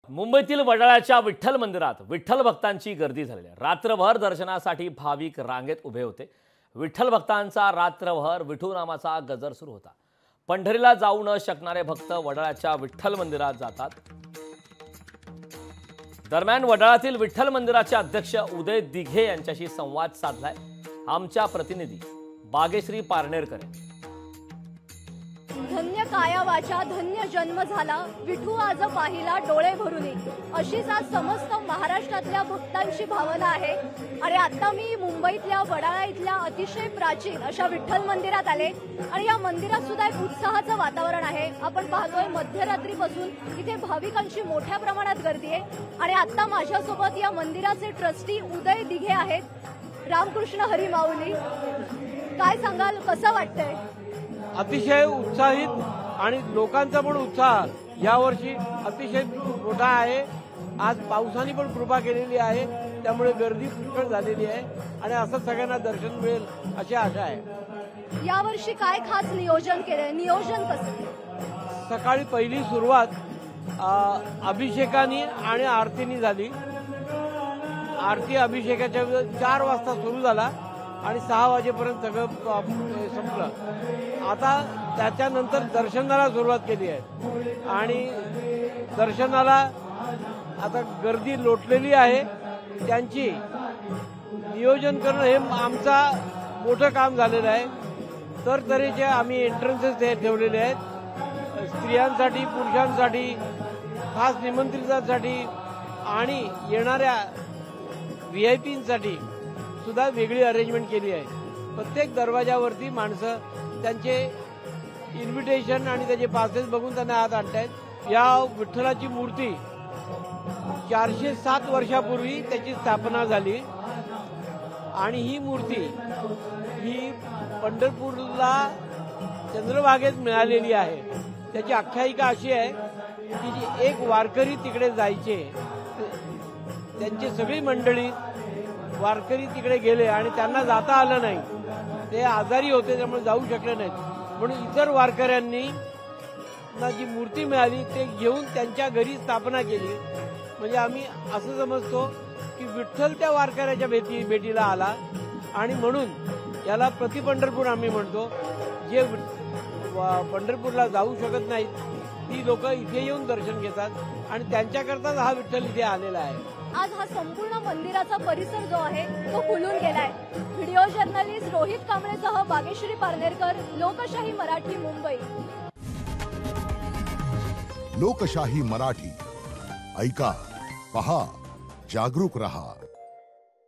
मुंबईतील वडाळ्याच्या विठ्ठल मंदिरात विठ्ठल भक्तांची गर्दी झालेली आहे। रात्रभर दर्शनासाठी भाविक रांगेत उभे होते। विठ्ठल भक्तांचा रात्रभर विठू नामाचा गजर सुरू होता। पंढरीला जाऊ न शकणारे भक्त वडाळ्याच्या विठ्ठल मंदिरात जातात। दरम्यान वडाळ्यातील विठ्ठल मंदिराचे अध्यक्ष उदय दिघे यांच्याशी संवाद साधलाय आमच्या प्रतिनिधी बागेश्री पारनेरकर। धन्य काया वाचा धन्य जन्म झाला विठू आज पाहिला डोळे भरूनी, अशीच आज समस्त महाराष्ट्रातल्या भक्तांची भावना आहे। आणि आता मी मुंबईतल्या वडाळा इथल्या अतिशय प्राचीन अशा विठ्ठल मंदिरात आले आणि या मंदिरात सुद्धा एक उत्साहाचं वातावरण आहे। आपण पाहतोय मध्यरात्रीपासून इथे भाविकांची मोठ्या प्रमाणात गर्दी आहे। आणि आता माझ्यासोबत या मंदिराचे ट्रस्टी उदय दिघे आहेत। रामकृष्ण हरी माऊली, काय सांगाल, कसं वाटतंय? अतिशय उत्साहित आणि लोकांचा पण उत्साह यावर्षी अतिशय मोठा आहे। आज पावसाने पण कृपा केलेली आहे, त्यामुळे गर्दी पुष्कळ झालेली आहे आणि असं सगळ्यांना दर्शन मिळेल अशी आशा आहे। यावर्षी काय खास नियोजन केलंय? नियोजन कसं? सकाळी पहिली सुरुवात अभिषेकाने आणि आरतीने झाली। आरती अभिषेकाच्या 4 वाजता सुरू झाला आणि 6 वाजेपर्यंत सगळं संपलं। आता त्याच्यानंतर दर्शनाला सुरुवात केली आहे आणि दर्शनाला आता गर्दी लोटलेली आहे। त्यांची नियोजन करणं हे आमचा मोठं काम झालेलं आहे। तर तऱ्हेचे आम्ही एंट्रन्सेस ठेवलेले आहेत, स्त्रियांसाठी, पुरुषांसाठी, खास निमंत्रितांसाठी आणि येणाऱ्या व्हीआयपींसाठी सुद्धा वेगळी अरेंजमेंट केली आहे। प्रत्येक दरवाजावरती माणसं त्यांचे इन्व्हिटेशन आणि त्याचे पासेस बघून त्यांना आत आणतायत। या विठ्ठलाची मूर्ती 407 वर्षापूर्वी त्याची स्थापना झाली आणि ही मूर्ती ही पंढरपूरला चंद्रभागेत मिळालेली आहे। त्याची आख्यायिका अशी आहे की एक वारकरी तिकडे जायचे, त्यांची सगळी मंडळी वारकरी तिकडे गेले आणि त्यांना जाता आलं नाही, ते आजारी होते त्यामुळे जाऊ शकले नाहीत, म्हणून इतर वारकऱ्यांनी जी मूर्ती मिळाली ते घेऊन त्यांच्या घरी स्थापना केली। म्हणजे आम्ही असं समजतो की विठ्ठल त्या वारकऱ्याच्या भेटीला आला आणि म्हणून याला प्रतिपंढरपूर आम्ही म्हणतो। जे पंढरपूरला जाऊ शकत नाहीत ती लोक इथे येऊन दर्शन घेतात आणि त्यांच्याकरताच हा विठ्ठल इथे आलेला आहे। आज हा संपूर्ण मंदिराचा परिसर जो आहे तो फुलून गेलाय। व्हिडिओ जर्नलिस्ट रोहित कांबळेसह बागेश्री पारनेरकर, लोकशाही मराठी, मुंबई। लोकशाही मराठी, ऐका, पहा, जागरूक रहा।